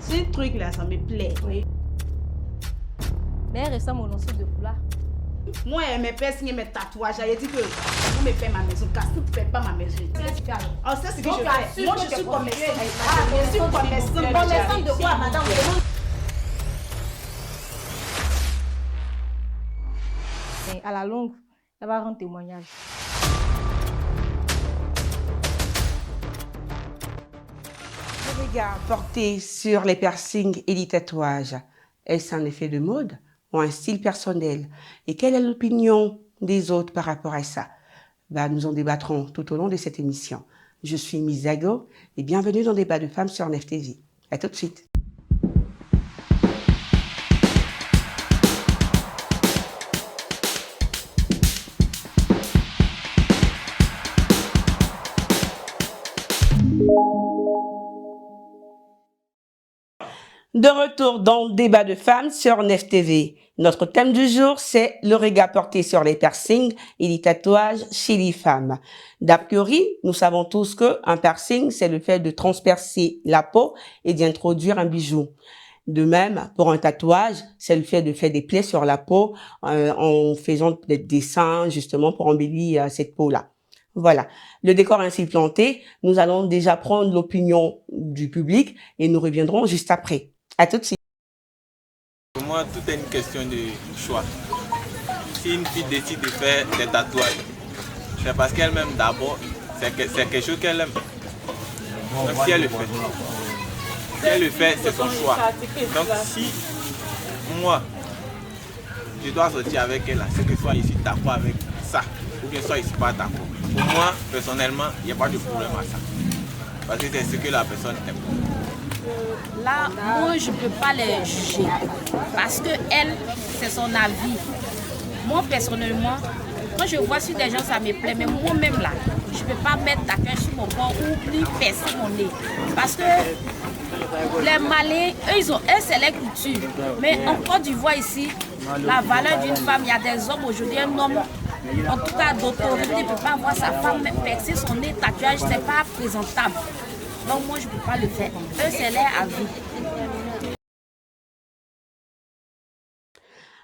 Ce truc là, ça me plaît. Oui. Mais récemment, mon nom de foulard. Moi, mes piercings et mes tatouages, j'ai dit que vous me faites ma maison, car si vous ne faites pas ma maison. Oh, c'est ce que je fais. Moi, je suis commerçante. Je suis commerçante. Commerçante de quoi, madame? Et à la longue, elle va rendre témoignage. Le regard porté sur les piercings et les tatouages, est-ce un effet de mode ou un style personnel? Et quelle est l'opinion des autres par rapport à ça? Nous en débattrons tout au long de cette émission. Je suis Miss Zago et bienvenue dans Débat de femmes sur NEF-TV. À tout de suite. De retour dans Débat de femmes sur NEF-TV. Notre thème du jour, c'est le regard porté sur les piercings et les tatouages chez les femmes. D'a priori, nous savons tous qu'un piercing, c'est le fait de transpercer la peau et d'y introduire un bijou. De même, pour un tatouage, c'est le fait de faire des plaies sur la peau en faisant des dessins justement pour embellir cette peau-là. Voilà. Le décor ainsi planté, nous allons déjà prendre l'opinion du public et nous reviendrons juste après. À tout de suite. Pour moi, tout est une question de choix. Si une fille décide de faire des tatouages, c'est parce qu'elle-même d'abord, c'est quelque chose qu'elle aime. Donc si elle le fait, c'est son choix. Donc si moi, je dois sortir avec elle, c'est que soit ici d'accord avec ça, ou bien soit ici pas d'accord. Pour moi, personnellement, il n'y a pas de problème à ça. Parce que c'est ce que la personne aime. Là, moi, je ne peux pas les juger parce que elle, c'est son avis. Moi, personnellement, quand je vois sur des gens, ça me plaît, mais moi-même là, je ne peux pas mettre ta queue sur mon corps ou ni percer mon nez. Parce que les Maliens, eux, c'est les coutumes. Mais en Côte d'Ivoire ici, la valeur d'une femme, il y a des hommes aujourd'hui, un homme, en tout cas d'autorité, ne peut pas voir sa femme percer son nez, tatouage, c'est pas présentable. Donc moi, je ne peux pas le faire. Eux, c'est leur avis.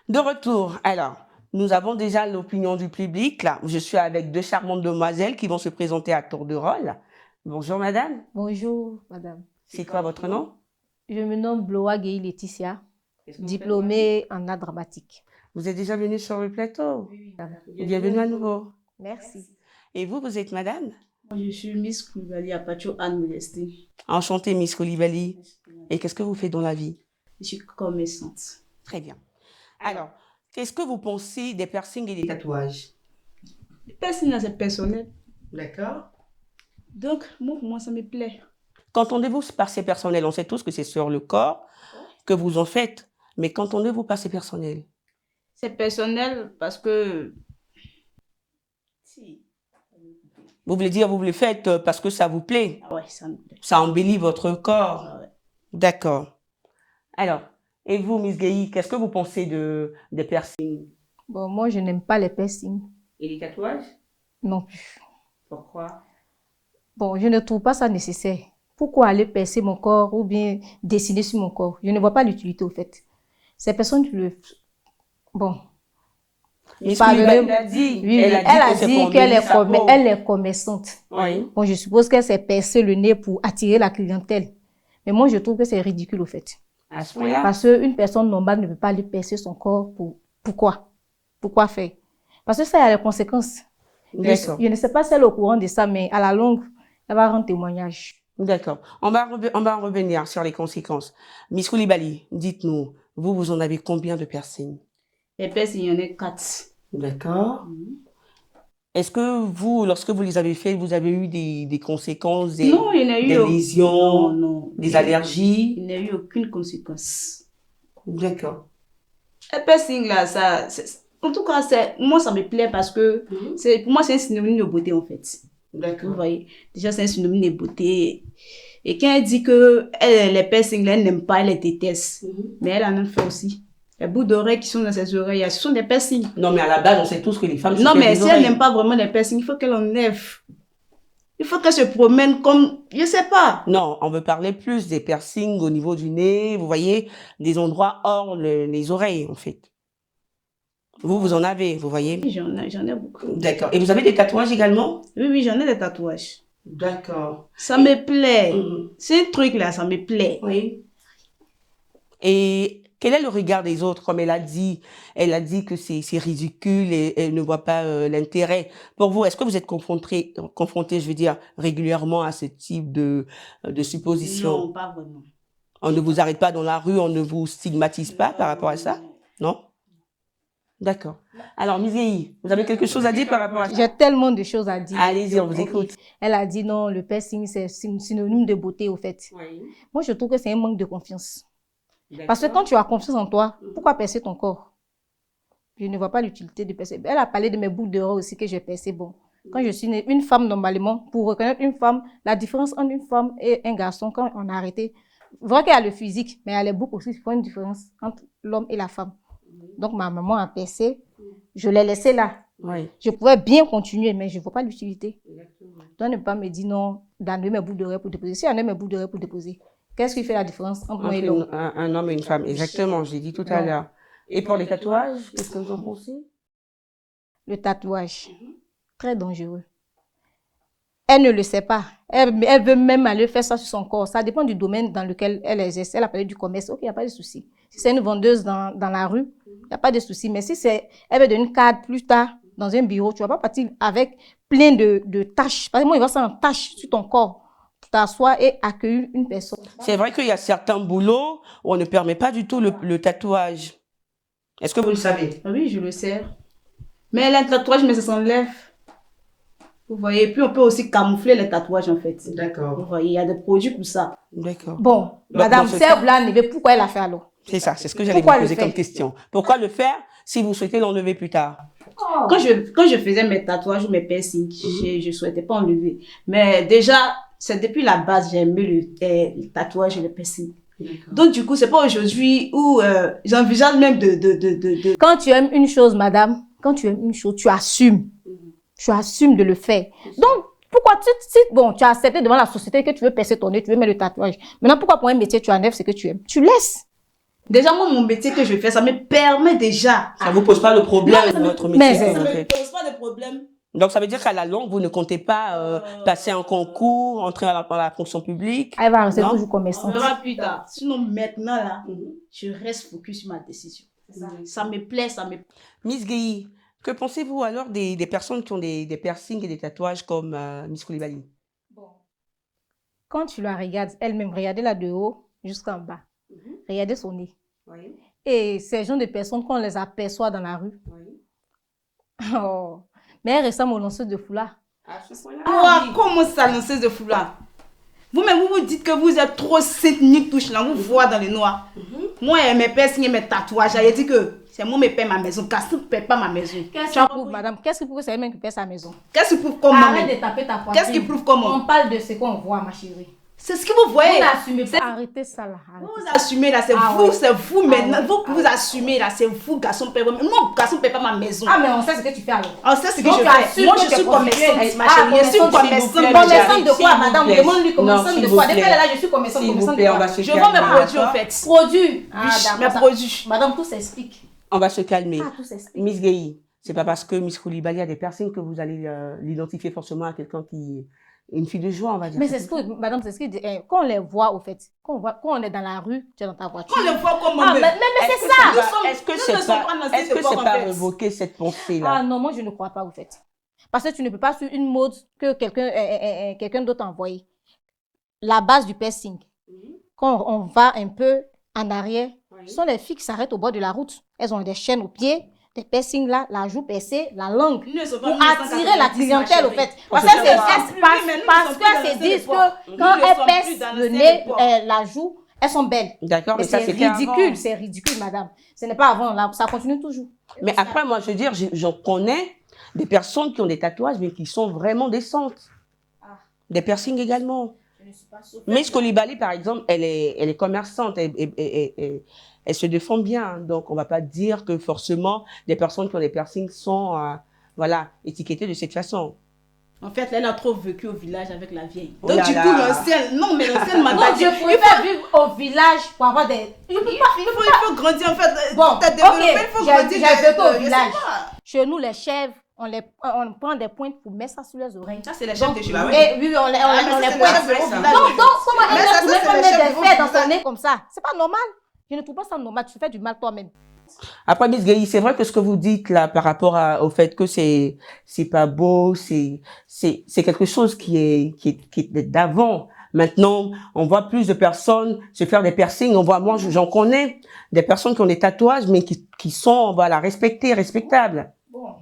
De retour, alors, nous avons déjà l'opinion du public. Là, je suis avec deux charmantes demoiselles qui vont se présenter à tour de rôle. Bonjour madame. Bonjour, madame. C'est quoi votre nom? Je me nomme Bloa Gueye Laetitia, diplômée en art dramatique. Vous êtes déjà venue sur le plateau? Oui. Bienvenue à nouveau. Merci. Et vous êtes madame? Je suis Miss Koulibaly Apacho Anne Modestin. Enchantée Miss Koulibaly. Et qu'est-ce que vous faites dans la vie? Je suis commerçante. Très bien. Alors, qu'est-ce que vous pensez des piercings et des tatouages? Les piercings, c'est personnel. D'accord. Donc, moi, pour moi, ça me plaît. Qu'entendez-vous par ces personnels? On sait tous que c'est sur le corps que vous en faites. Mais qu'entendez-vous par ces personnels? C'est personnel parce que... Si. Vous voulez dire, vous le faites parce que ça vous plaît? Ah ouais, ça me plaît. Ça embellit votre corps? Ah ouais. D'accord. Alors, et vous, Miss Gueye, qu'est-ce que vous pensez des piercings? Bon, moi, je n'aime pas les piercings. Et les tatouages? Non plus. Pourquoi? Bon, je ne trouve pas ça nécessaire. Pourquoi aller percer mon corps ou bien dessiner sur mon corps? Je ne vois pas l'utilité au fait. Ces personnes qui le... Bon. Miss Koulibaly a dit, Oui, elle a dit qu'elle est commerçante. Oui. Bon, je suppose qu'elle s'est percé le nez pour attirer la clientèle. Mais moi, je trouve que c'est ridicule au fait. À ce point-là? Parce qu'une personne normale ne peut pas lui percer son corps pour... Pourquoi? Pourquoi faire? Parce que ça a les conséquences. Je ne sais pas si elle est au courant de ça, mais à la longue, elle va rendre témoignage. D'accord. On va revenir sur les conséquences. Miss Koulibaly, dites-nous, vous en avez combien de piercings? Les piercings, il y en a 4. D'accord. Est-ce que vous, lorsque vous les avez faits, vous avez eu des conséquences, Non, il n'y a eu des lésions, non. des allergies? Il n'y a eu aucune conséquence. D'accord. Les piercings, là, ça... En tout cas, moi, ça me plaît parce que pour moi, c'est un synonyme de beauté, en fait. D'accord. Vous voyez, déjà, c'est un synonyme de beauté. Et quand elle dit que les piercings, elle n'aime pas, elle les déteste. Mais elle en a fait aussi. Les bouts d'oreilles qui sont dans ses oreilles, ce sont des piercings. Non, mais à la base, on sait tous que les femmes... Non, mais si elle n'aime pas vraiment les piercings, il faut qu'elle enlève. Il faut qu'elle se promène comme, je sais pas. Non, on veut parler plus des piercings au niveau du nez, vous voyez, des endroits hors les oreilles, en fait. Vous en avez, vous voyez. Oui, j'en ai beaucoup. D'accord. Et vous avez des tatouages également? Oui, oui, j'en ai des tatouages. D'accord. Ça me plaît. Mhm. C'est un truc là, ça me plaît. Oui. Et quel est le regard des autres, comme elle a dit que c'est ridicule et elle ne voit pas l'intérêt. Pour vous, est-ce que vous êtes confronté, je veux dire, régulièrement à ce type de supposition? Non, pas vraiment. On ne vous arrête pas dans la rue, on ne vous stigmatise pas par rapport à ça? Non? D'accord. Alors, Miséi, vous avez quelque chose à dire par rapport à ça? J'ai tellement de choses à dire. Allez-y, on vous écoute. Elle a dit non, le piercing, c'est synonyme de beauté, au fait. Oui. Moi, je trouve que c'est un manque de confiance. Parce que quand tu as confiance en toi, pourquoi percer ton corps? Je ne vois pas l'utilité de percer. Elle a parlé de mes boucles d'oreilles aussi que j'ai percé. Bon, quand je suis une femme, normalement, pour reconnaître une femme, la différence entre une femme et un garçon, quand on a arrêté, vrai qu'il y a le physique, mais il y a les boucles aussi qui font une différence entre l'homme et la femme. Donc, ma maman a percé, je l'ai laissé là. Oui. Je pouvais bien continuer, mais je ne vois pas l'utilité. Donc, ne pas me dire non, d'enlever mes boucles d'oreilles pour déposer. Si on a mes boucles d'oreilles pour déposer, qu'est-ce qui fait la différence entre moi et l'homme? Un homme et une femme, exactement, j'ai dit tout à l'heure. Et pour les tatouages, qu'est-ce que vous en pensez? Le tatouage, très dangereux. Elle ne le sait pas. Elle veut même aller faire ça sur son corps. Ça dépend du domaine dans lequel elle exerce. Elle a parlé du commerce. Ok, il n'y a pas de souci. Si c'est une vendeuse dans la rue, il n'y a pas de souci. Mais si elle veut donner une cadre plus tard dans un bureau, tu ne vas pas partir avec plein de tâches. Parce que moi, il va ça en tâches sur ton corps. T'asseoir et accueillir une personne. C'est vrai qu'il y a certains boulots où on ne permet pas du tout le tatouage. Est-ce que vous le savez? Oui, je le sais. Mais elle a un tatouage, mais ça s'enlève. Vous voyez, puis on peut aussi camoufler les tatouages en fait. D'accord. Vous voyez, il y a des produits pour ça. D'accord. Bon, madame, Serre Blanc, pourquoi elle a fait alors? C'est ça, c'est ce que j'allais vous Pourquoi le poser faire? comme question. Pourquoi le faire si vous souhaitez l'enlever plus tard? Quand je faisais mes tatouages ou mes piercings, je souhaitais pas enlever. Mais déjà, c'est depuis la base, j'ai aimé le tatouage et le piercing. Donc du coup, c'est pas aujourd'hui où j'envisage même de... Quand tu aimes une chose, madame, quand tu aimes une chose, tu assumes. Tu assumes de le faire. Donc, pourquoi tu as accepté devant la société que tu veux percer ton nez, tu veux mettre le tatouage. Maintenant, pourquoi pour un métier, tu enlèves ce que tu aimes? Tu laisses. Déjà, moi, mon métier que je fais, ça me permet déjà... Ça vous pose pas le problème de votre métier? Ça me pose pas de problème. Donc, ça veut dire qu'à la longue, vous ne comptez pas passer un concours, entrer dans la fonction publique? Elle va rester Non? toujours On commerçante. verra plus tard. Sinon, maintenant, là, je reste focus sur ma décision. Ça me plaît, ça me... Miss Gueye, que pensez-vous alors des personnes qui ont des piercings et des tatouages comme Miss Koulibaly? Quand tu la regardes, elle-même, regardez-la de haut jusqu'en bas. Regardez son nez. Oui. Et ces gens de personnes, quand on les aperçoit dans la rue, oh. Mais elle ressemble aux lanceuses de foulard. Comment ça, lanceuse de foulard? Vous-même, vous vous dites que vous êtes trop cette nuit touche là, vous voyez dans le noir. Moi, mes piercings et mes tatouages, j'ai dit que c'est moi qui paie ma maison. Casse-tout ne paie pas ma maison. Qu'est-ce qui prouve, madame? Qu'est-ce qui prouve que c'est elle-même qui paie sa maison? Qu'est-ce qui prouve comment? Arrête de taper ta poitrine. Qu'est-ce qui prouve comment? On parle de ce qu'on voit, ma chérie. C'est ce que vous voyez. Vous n'assumez pas. Arrêtez ça là. Vous assumez là, c'est vous maintenant. Vous assumez là, c'est vous, garçon, paie. Moi, garçon, paie pas ma maison. Ah, mais on sait ce que tu fais alors. On sait ce que Donc, je fais. Moi, je suis commerçante, ma chérie. Je suis commerçante. Commerçante de quoi, madame? Demande-lui commerçante de quoi. Depuis là, je suis commerçante. S'il vous Commerçante plaît, de on va quoi? se Je vends mes calmer. produits en fait. Produits. Mes produits. Madame, tout s'explique. On va se calmer. Ah, tout s'explique. Miss Gueye, c'est pas parce que Miss Koulibaly a des piercings que vous allez l'identifier forcément à quelqu'un qui... Une fille de joie, on va dire. Mais c'est ce que, madame, c'est ce que, quand on les voit, au fait, quand on est dans la rue, tu es dans ta voiture. On le voit comment Ah, même. mais c'est ça! Est-ce que c'est pas évoqué cette pensée-là? Ah non, moi je ne crois pas, au fait. Parce que tu ne peux pas suivre une mode que quelqu'un d'autre a envoyée. La base du piercing, quand on va un peu en arrière, ce sont les filles qui s'arrêtent au bord de la route. Elles ont des chaînes aux pieds, des piercings là, la joue percée, la langue, pour attirer la clientèle, au fait. Parce que c'est disent que quand elles percent le nez, la joue, elles sont belles. D'accord, mais ça c'est c'était ridicule, avant. c'est ridicule, madame. Ce n'est pas avant, là, ça continue toujours. Mais après, moi, je veux dire, j'en connais des personnes qui ont des tatouages, mais qui sont vraiment décentes. Des piercings également. Miss Koulibaly, par exemple, elle est commerçante, elle se défend bien. Donc, on ne va pas dire que forcément, des personnes qui ont des piercings sont voilà, étiquetées de cette façon. En fait, elle a trop vécu au village avec la vieille. Oh Donc, là du là. coup, l'ancienne m'a Donc, pas dit. je préfère vivre au village pour avoir des... Il faut grandir, en fait. Bon, T'as développé, ok, il faut j'ai grandir. vécu au je sais village. pas. Chez nous, les chèvres, on prend des pointes pour mettre ça sur les oreilles. Ça, c'est les chefs de chez bah nous. oui. Et oui, on les c'est pointe. les chefs de village. Donc, comment Mais elle ça, ne pouvait c'est pas les mettre chefs des de fers dans village. son nez comme ça? C'est pas normal. Je ne trouve pas ça normal. Tu te fais du mal toi-même. Après, Miss Gueye, c'est vrai que ce que vous dites là par rapport au fait que c'est pas beau, c'est quelque chose qui est d'avant. Maintenant, on voit plus de personnes se faire des piercings. On voit, moi, j'en connais des personnes qui ont des tatouages, mais qui sont, voilà, respectables. Bon.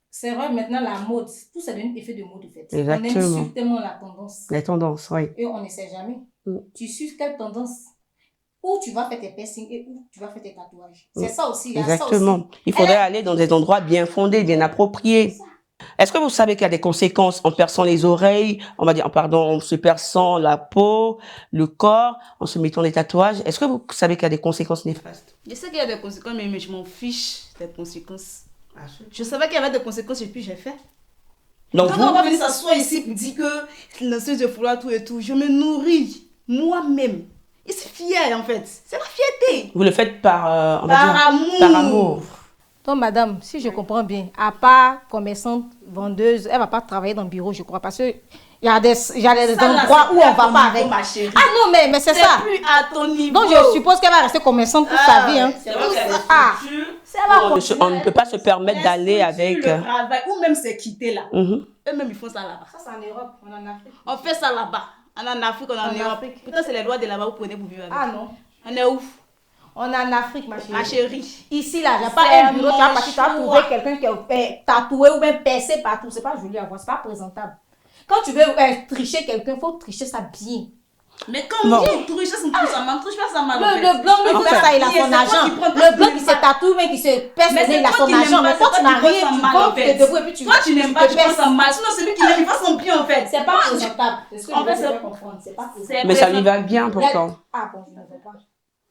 C'est vrai, maintenant, la mode, tout ça donne effet de mode, en fait. Exactement. On aime suivre tellement la tendance. Les tendances, oui. Et on ne sait jamais. Mm. Tu suis quelle tendance? Où tu vas faire tes piercings et où tu vas faire tes tatouages. C'est ça aussi. Il y a Exactement. ça aussi. Il faudrait aller dans des endroits bien fondés, bien appropriés. Est-ce que vous savez qu'il y a des conséquences en perçant les oreilles, on va dire, pardon, en se perçant la peau, le corps, en se mettant des tatouages? Est-ce que vous savez qu'il y a des conséquences néfastes? Je sais qu'il y a des conséquences, mais je m'en fiche des conséquences. Je savais qu'il y avait des conséquences et puis j'ai fait. Donc, Quand on va venir s'asseoir ici pour dire que l'ancien de foulard tout et tout, je me nourris moi-même. Et c'est fier en fait. C'est la fierté. vous le faites par, on va Par dire, amour. par amour. Donc, madame, si je comprends bien, à part commerçante, vendeuse, elle ne va pas travailler dans le bureau, je crois, parce qu'il y a des Ça, là, endroits c'est où on plus à ne va ton pas niveau, avec. ma chérie. Ah non, mais c'est C'est ça. plus à ton niveau. Donc, je suppose qu'elle va rester commerçante toute sa vie. Hein. C'est vrai qu'il y a des Ah, structures. ça va On ne peut pas se permettre d'aller avec... Le travail, ou même c'est quitter là. Mhm. Eux-mêmes, ils font ça là-bas. Ça, c'est en Europe, on en Afrique. On fait ça là-bas. On est en Afrique, on est en En Europe. Afrique. Putain, c'est les lois de là-bas, vous prenez pour vivre avec. Ah non. On est ouf, On est en Afrique, ma chérie. ma chérie. Ici, là, j'ai pas C'est un bureau, tu vas mon partir, tu vas choix. trouver quelqu'un qui est tatoué ou même percé partout. C'est pas joli à voir, c'est pas présentable. Quand tu veux tricher quelqu'un, il faut tricher ça bien. Mais comme Bon. on touche ça, ça mal, touche pas ça mal. Le blanc, lui, En il fait fait, ça, il a c'est son toi argent. qui prends tout Le ce blanc qui qui n'aime se pas. tatoue, mais qui se pèse, Mais c'est il a toi son qui n'aimes argent. pas, Mais c'est toi, toi tu n'as qui prends rien, ça tu mal, vas, en tu fait. te débrouilles et puis tu Toi, tu n'aimes pas, tu te prends pèses. ça mal. Sinon, celui qui l'aime, il va son pied en fait. C'est pas présentable. C'est ce que En je fait, veux c'est- comprendre. C'est pas présentable. C'est Mais ça lui présent. va bien pourtant. Ah bon, je ne veux pas.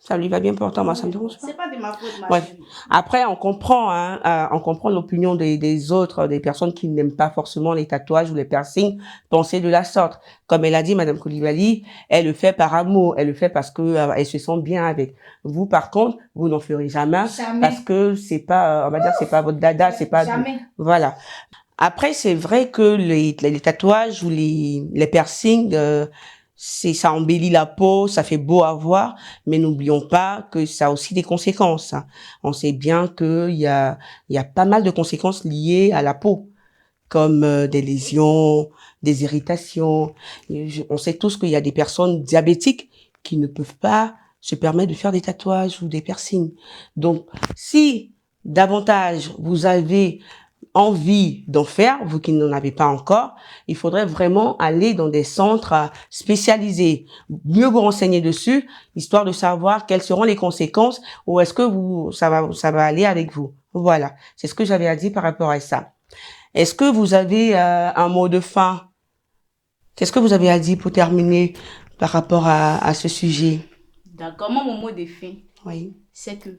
Ça lui va bien pourtant, moi ça me dérange pas. C'est pas de ma faute, ma Ouais. chérie. Après, on comprend, on comprend l'opinion des autres, des personnes qui n'aiment pas forcément les tatouages ou les piercings, penser de la sorte. Comme elle a dit, Madame Koulibaly, elle le fait par amour, elle le fait parce que elle se sent bien avec. Vous, par contre, vous n'en ferez jamais, Jamais. parce que c'est pas, on va dire, c'est pas votre dada, c'est pas. Jamais. Voilà. Après, c'est vrai que les tatouages ou les piercings, ça embellit la peau, ça fait beau à voir, mais n'oublions pas que ça a aussi des conséquences. Hein. On sait bien qu'il y a pas mal de conséquences liées à la peau, comme des lésions, des irritations. On sait tous qu'il y a des personnes diabétiques qui ne peuvent pas se permettre de faire des tatouages ou des piercings. Donc, si davantage vous avez envie d'en faire, vous qui n'en avez pas encore, il faudrait vraiment aller dans des centres spécialisés, mieux vous renseigner dessus, histoire de savoir quelles seront les conséquences ou est-ce que ça va aller avec vous. Voilà, c'est ce que j'avais à dire par rapport à ça. Est-ce que vous avez un mot de fin? Qu'est-ce que vous avez à dire pour terminer par rapport à ce sujet? D'accord, moi, mon mot de fin, Oui. c'est que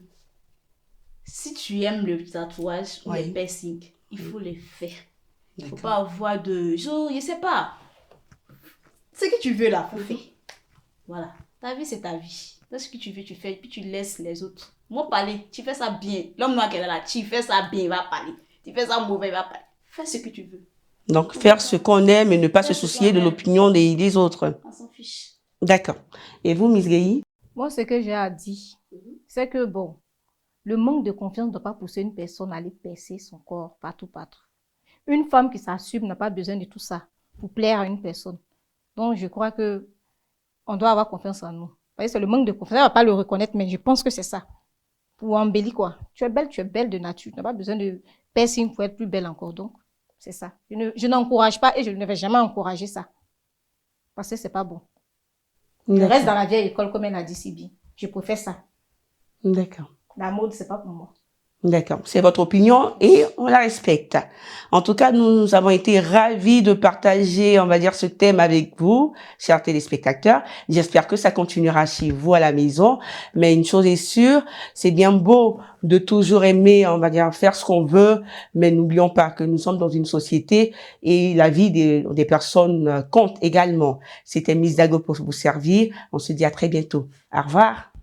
si tu aimes le tatouage ou Oui. les piercings, il faut les faire. Il faut D'accord. pas avoir de... je sais pas. Ce que tu veux là, faut faire. Voilà. Ta vie, c'est ta vie. Donc, ce que tu veux, tu fais. Et puis, tu laisses les autres. Moi, parler, tu fais ça bien. L'homme noir qui est là, tu fais ça bien, il va parler. Tu fais ça mauvais, il va parler. Fais ce que tu veux. Donc, faire ce qu'on aime et ne pas se soucier de l'opinion des autres. On s'en fiche. D'accord. Et vous, Miss Gueye? Moi, ce que j'ai à dire, c'est que bon, le manque de confiance ne doit pas pousser une personne à aller percer son corps partout. Une femme qui s'assume n'a pas besoin de tout ça pour plaire à une personne. Donc, je crois que on doit avoir confiance en nous. Vous voyez, c'est le manque de confiance. Elle ne va pas le reconnaître, mais je pense que c'est ça. Pour embellir quoi. Tu es belle de nature. Tu n'as pas besoin de piercing pour être plus belle encore. Donc, c'est ça. Je n'encourage pas et je ne vais jamais encourager ça. Parce que c'est pas bon. Je reste dans la vieille école comme elle a dit si bien. Je préfère ça. D'accord. La mode, c'est pas pour moi. D'accord, c'est votre opinion et on la respecte. En tout cas, nous avons été ravis de partager, on va dire, ce thème avec vous, chers téléspectateurs. J'espère que ça continuera chez vous à la maison. Mais une chose est sûre, c'est bien beau de toujours aimer, on va dire, faire ce qu'on veut, mais n'oublions pas que nous sommes dans une société et la vie des personnes compte également. C'était Miss Dago pour vous servir. On se dit à très bientôt. Au revoir.